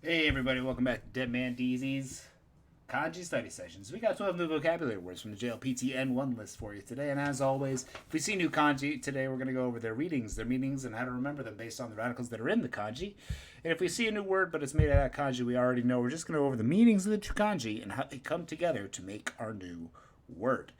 Hey everybody, welcome back to Dead Man DZ's Kanji Study Sessions. We got 12 new vocabulary words from the JLPT N1 list for you today, and as always, if we see new kanji, today we're going to go over their readings, their meanings, and how to remember them based on the radicals that are in the kanji. And if we see a new word but it's made out of kanji we already know, we're just going to go over the meanings of the two kanji and how they come together to make our new word.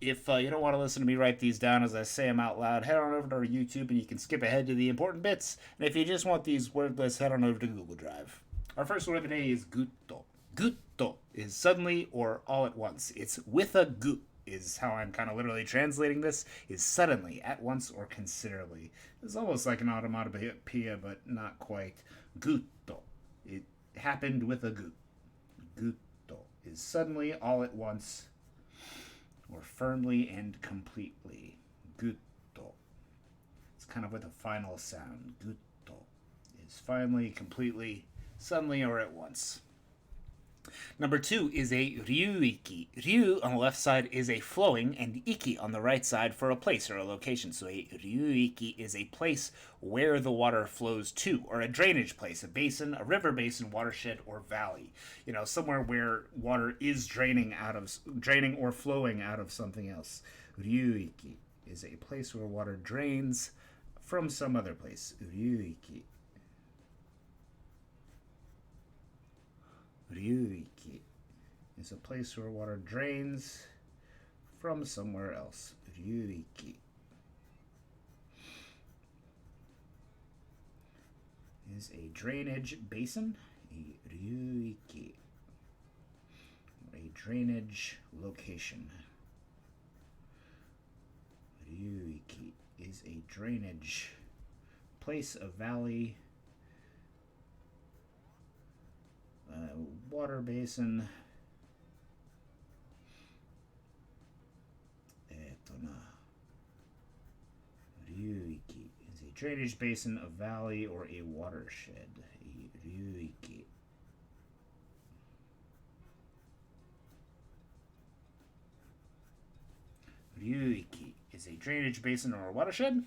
If you don't want to listen to me write these down as I say them out loud, head on over to our YouTube and you can skip ahead to the important bits. And if you just want these word lists, head on over to Google Drive. Our first word of the day is gutto. Gutto is suddenly or all at once. It's with a gu is how I'm kind of literally translating this, is suddenly, at once, or considerably. It's almost like an automatopoeia, but not quite. Gutto. It happened with a gu. Gutto is suddenly, all at once, or firmly and completely. Gutto. It's kind of with a final sound. Gutto is finally, completely, suddenly, or at once. Number two is a ryuiki. Ryu on the left side is a flowing, and iki on the right side for a place or a location. So a ryuiki is a place where the water flows to, or a drainage place, a basin, a river basin, watershed, or valley. You know, somewhere where water is draining or flowing out of something else. Ryuiki is a place where water drains from some other place. Ryuiki. Ryuiki is a place where water drains from somewhere else. Ryuiki is a drainage basin. A ryuiki, a drainage location. Ryuiki is a drainage place, a valley, water basin. Ryuiki is a drainage basin, a valley, or a watershed. Ryuiki. Ryuiki is a drainage basin or a watershed.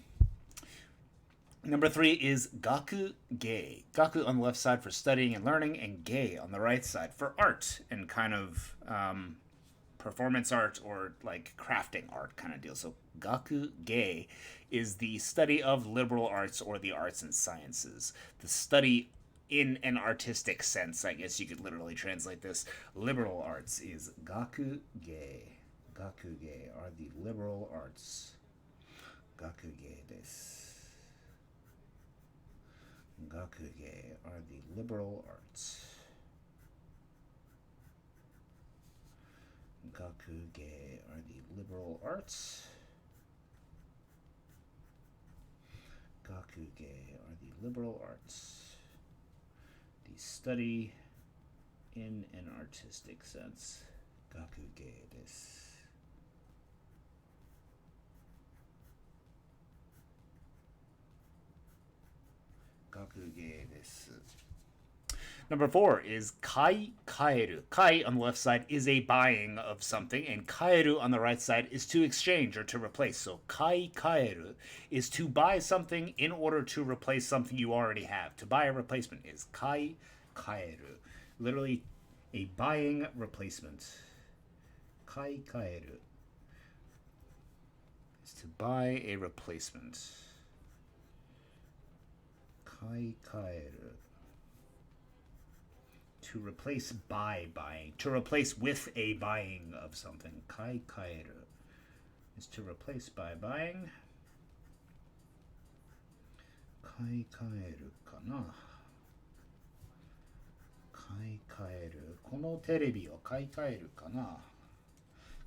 Number three is gaku gei. Gaku on the left side for studying and learning, and gei on the right side for art and kind of performance art or like crafting art kind of deal. So gaku gei is the study of liberal arts or the arts and sciences. The study in an artistic sense, I guess you could literally translate this. Liberal arts is gaku gei. Gaku gei are the liberal arts. Gaku gei desu. Gakuge are the liberal arts. Gakuge are the liberal arts. Gakuge are the liberal arts. The study in an artistic sense. Gakuge desu. Gakuge desu. Number four is kai kaeru. Kai on the left side is a buying of something, and kaeru on the right side is to exchange or to replace. So kai kaeru is to buy something in order to replace something you already have. To buy a replacement is kai kaeru. Literally a buying replacement. Kai kaeru is to buy a replacement. Kai kaeru. To replace by buying. To replace with a buying of something. Kai kaeru is to replace by buying. Kai kaeru kana. Kai kaeru. このテレビを買い替えるかな。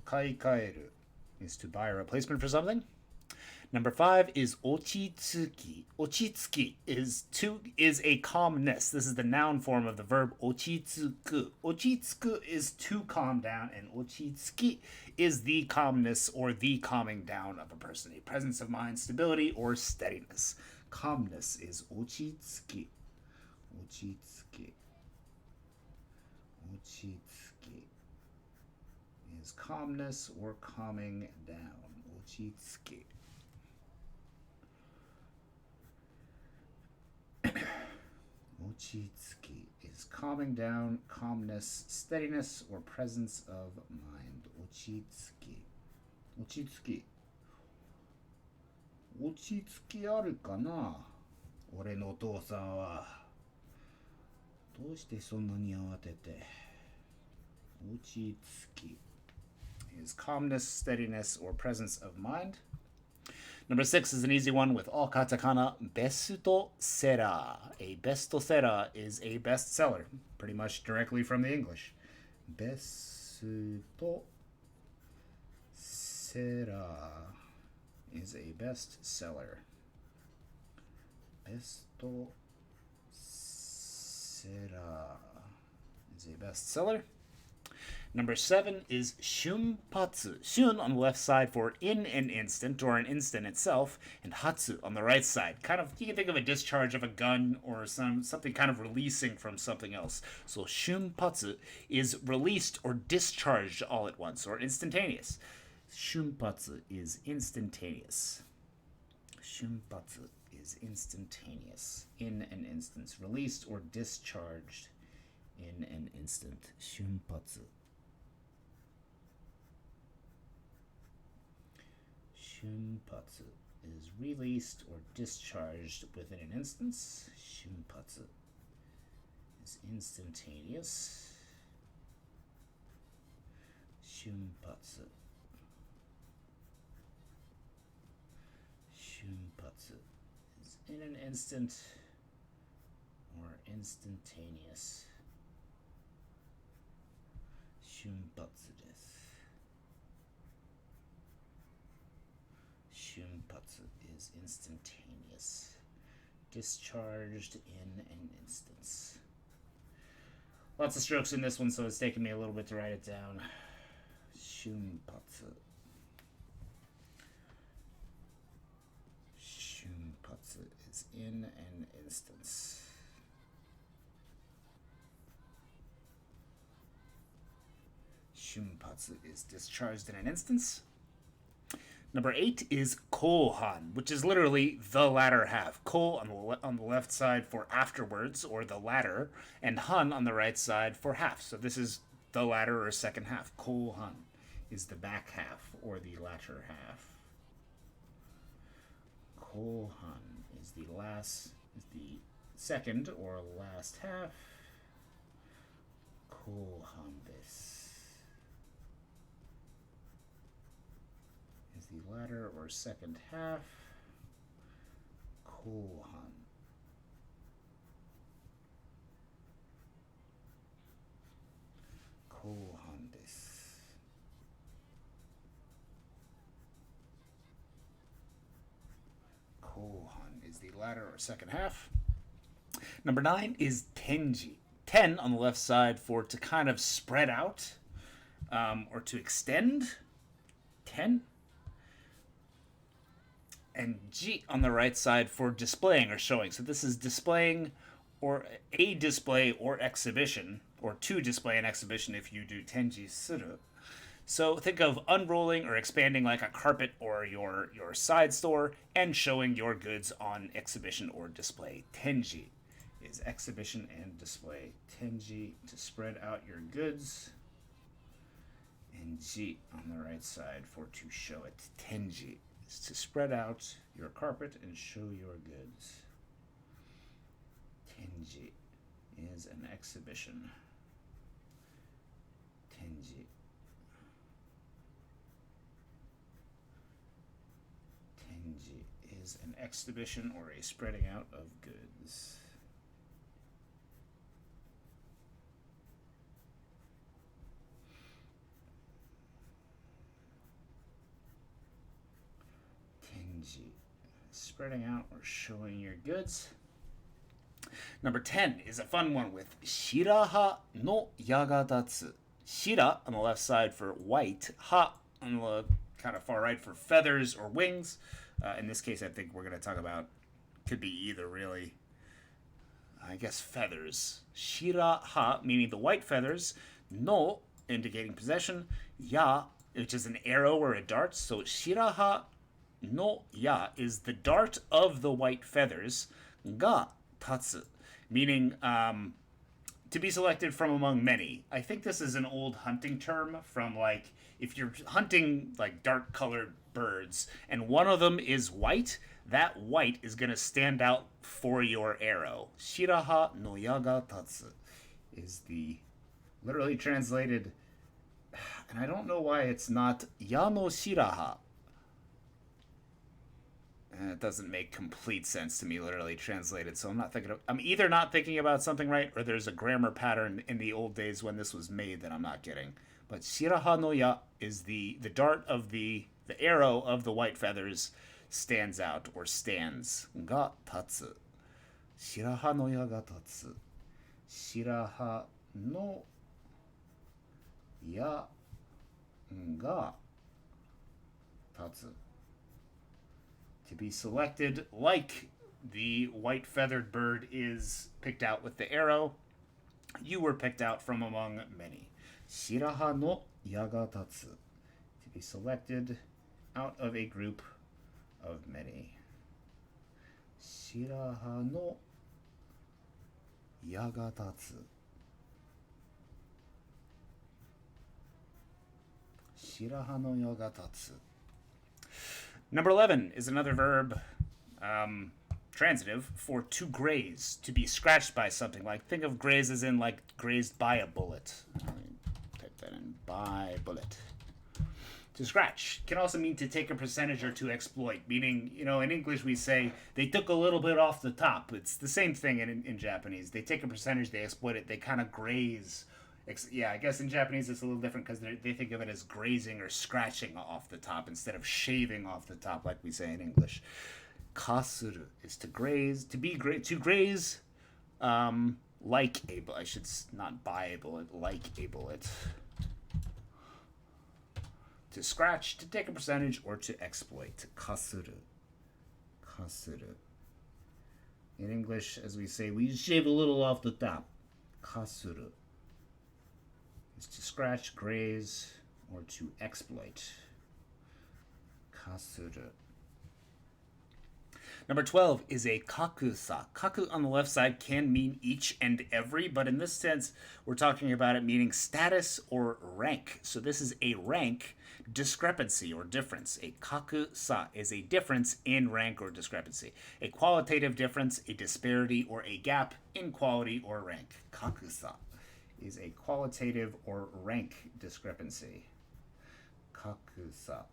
買い替える is to buy a replacement for something. Number five is ochitsuki. Ochitsuki is a calmness. This is the noun form of the verb ochitsuku. Ochitsuku is to calm down, and ochitsuki is the calmness or the calming down of a person, a presence of mind, stability, or steadiness. Calmness is ochitsuki. Ochitsuki. Ochitsuki is calmness or calming down. Ochitsuki. Ochitsuki is is calming down, calmness, steadiness, or presence of mind. Ochitsuki. Ochitsuki. Ochitsuki あるかな俺のお父さんは。どうしてそんなに慌てて。Ochitsuki is calmness, steadiness, or presence of mind. Number 6 is an easy one with all katakana. Bestseller. A bestseller is a bestseller, pretty much directly from the English. Bestseller is a bestseller. Bestseller is a bestseller. Number 7 is shunpatsu. Shun on the left side for in an instant or an instant itself, and hatsu on the right side. Kind of, you can think of a discharge of a gun or something kind of releasing from something else. So shunpatsu is released or discharged all at once or instantaneous. Shunpatsu is instantaneous. Shunpatsu is instantaneous. In an instance. Released or discharged in an instant. Shunpatsu. Shunpatsu is released or discharged within an instance. Shunpatsu is instantaneous. Shunpatsu. Shunpatsu is in an instant or instantaneous. Shunpatsu desu. Shunpatsu is instantaneous. Discharged in an instance. Lots of strokes in this one, so it's taken me a little bit to write it down. Shunpatsu. Shunpatsu is in an instance. Shunpatsu is discharged in an instance. Number 8 is kohan, which is literally the latter half. Ko on the left side for afterwards, or the latter, and han on the right side for half. So this is the latter or second half. Kohan is the back half, or the latter half. Kohan is the second or last half. Kohan desu is the latter or second half. Kohan. Kohan desu. Kohan is the latter or second half. Number 9 is tenji. 10 on the left side for to kind of spread out or to extend. 10. And ji on the right side for displaying or showing. So this is displaying or a display or exhibition, or to display an exhibition if you do tenji suru. So think of unrolling or expanding like a carpet or your side store and showing your goods on exhibition or display. Tenji is exhibition and display. Tenji to spread out your goods. And ji on the right side for to show it. Tenji is to spread out your carpet and show your goods. Tenji is an exhibition. Tenji. Tenji is an exhibition or a spreading out of goods. Tenji, spreading out or showing your goods. Number 10 is a fun one with shiraha no yagatatsu. Shira on the left side for white, ha on the kind of far right for feathers or wings. In this case, I think we're going to talk about, could be either really. I guess feathers. Shiraha, meaning the white feathers. No, indicating possession. Ya, which is an arrow or a dart. So shiraha no ya is the dart of the white feathers. Ga tatsu, meaning to To be selected from among many. I think this is an old hunting term from like if you're hunting like dark colored birds and one of them is white, that white is going to stand out for your arrow. Shiraha no yaga tatsu is the literally translated, and I don't know why it's not ya no shiraha. It doesn't make complete sense to me, literally translated. So I'm either not thinking about something right, or there's a grammar pattern in the old days when this was made that I'm not getting. But shiraha no ya is the dart of the arrow of the white feathers stands out or stands. Ga tatsu. Shiraha no ya ga tatsu. Shiraha no ya ga tatsu. To be selected like the white feathered bird is picked out with the arrow. You were picked out from among many. Shiraha no yagatatsu. To be selected out of a group of many. Shiraha no yagatatsu. Shiraha no yagatatsu. Number 11 is another verb, transitive, for to graze, to be scratched by something. Like, think of graze as in, like, grazed by a bullet. Let me type that in, by bullet. To scratch can also mean to take a percentage or to exploit, meaning, in English we say they took a little bit off the top. It's the same thing in Japanese. They take a percentage, they exploit it, they kind of graze. Yeah, I guess in Japanese it's a little different because they think of it as grazing or scratching off the top instead of shaving off the top like we say in English. Kasuru is to graze, to graze, like a bullet. I should not buy a bullet, like a bullet. To scratch, to take a percentage, or to exploit. Kasuru. Kasuru. In English, as we say, we shave a little off the top. Kasuru is to scratch, graze, or to exploit. Kasuru. Number 12 is a kakusa. Kaku on the left side can mean each and every, but in this sense, we're talking about it meaning status or rank. So this is a rank discrepancy or difference. A kakusa is a difference in rank or discrepancy. A qualitative difference, a disparity, or a gap in quality or rank. Kakusa is a qualitative or rank discrepancy. Kakusa.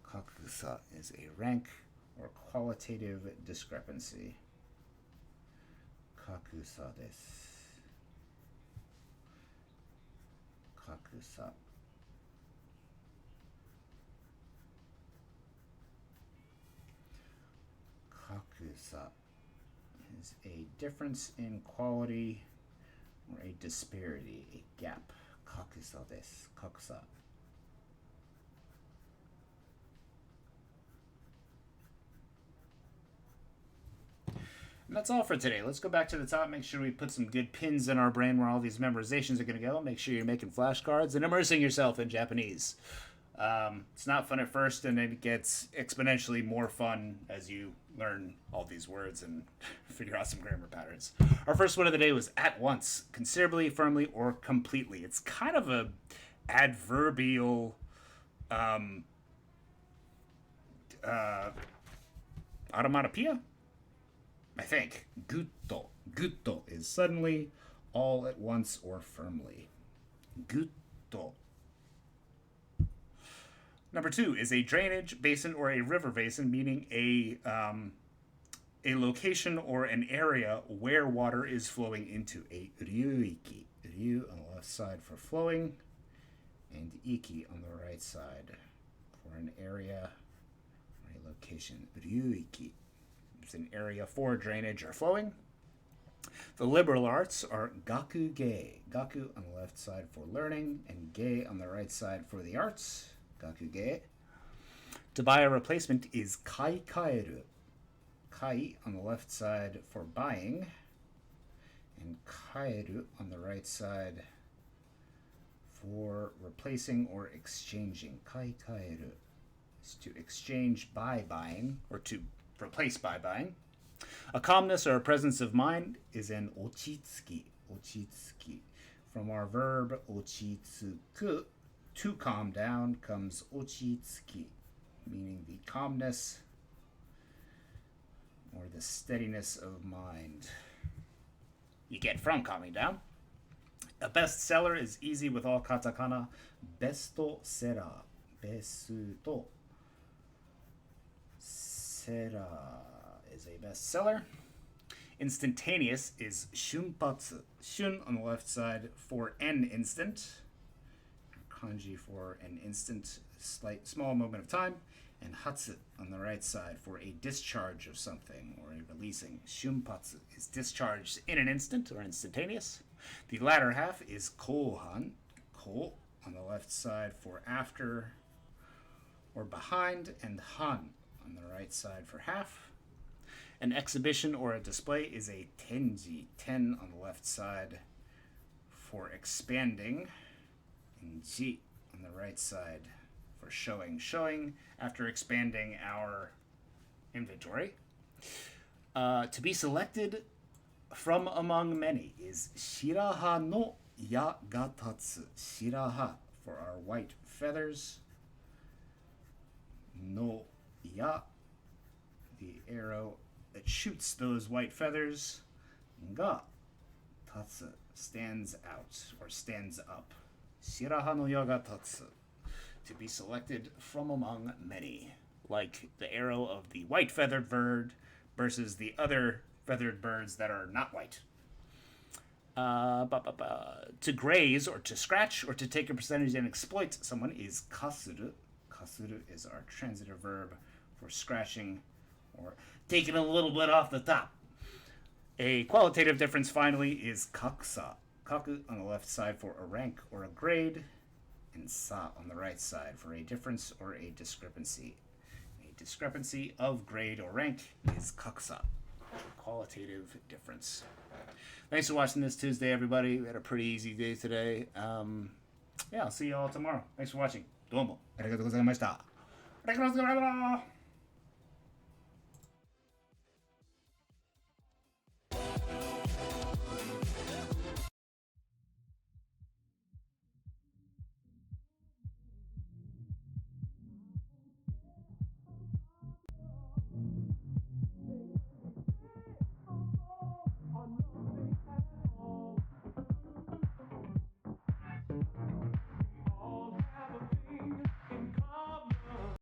Kakusa is a rank or qualitative discrepancy. Kakusa desu. Kakusa. Kakusa is a difference in quality or a disparity, a gap. Kakusa desu. Kakusa. And that's all for today. Let's go back to the top. Make sure we put some good pins in our brain where all these memorizations are going to go. Make sure you're making flashcards and immersing yourself in Japanese. It's not fun at first, and it gets exponentially more fun as you learn all these words and figure out some grammar patterns. Our first one of the day was at once, considerably, firmly, or completely. It's kind of a adverbial onomatopoeia, I think. Gutto. Gutto is suddenly, all at once, or firmly. Gutto. Number 2 is a drainage basin or a river basin, meaning a location or an area where water is flowing into. A ryuiki. Ryu on the left side for flowing, and iki on the right side for an area or a location. Ryuiki. It's an area for drainage or flowing. The liberal arts are gaku-ge. Gaku on the left side for learning, and ge on the right side for the arts. Gaku-ge. To buy a replacement is kai-kaeru. Kai on the left side for buying, and kaeru on the right side for replacing or exchanging. Kai-kaeru is to exchange by buying, or to replace by buying. A calmness or a presence of mind is an ochitsuki. Ochitsuki. From our verb ochitsuku, to calm down, comes ochitsuki, meaning the calmness or the steadiness of mind you get from calming down. A bestseller is easy with all katakana. Besto-seller. Besto seller is a bestseller. Instantaneous is shunpatsu. Shun on the left side for an instant. Kanji for an instant, slight, small moment of time. And hatsu on the right side for a discharge of something or a releasing. Shunpatsu is discharged in an instant or instantaneous. The latter half is kohan. Ko on the left side for after or behind, and han on the right side for half. An exhibition or a display is a tenji. Ten on the left side for expanding, and ji on the right side for showing. Showing after expanding our inventory. To be selected from among many is shiraha no ya ga tatsu. Shiraha for our white feathers. No ya, the arrow that shoots those white feathers. Ga tatsu, stands out or stands up. Shiraha no ya ga tatsu. To be selected from among many. Like the arrow of the white feathered bird versus the other feathered birds that are not white. To graze or to scratch or to take a percentage and exploit someone is kasuru. Kasuru is our transitive verb for scratching or taking a little bit off the top. A qualitative difference finally is kaksa. Kaku on the left side for a rank or a grade, and sa on the right side for a difference or a discrepancy. A discrepancy of grade or rank is kaksa. Qualitative difference. Thanks for watching this Tuesday, everybody. We had a pretty easy day today. I'll see you all tomorrow. Thanks for watching. どうもありがとうございました。ありがとうございました。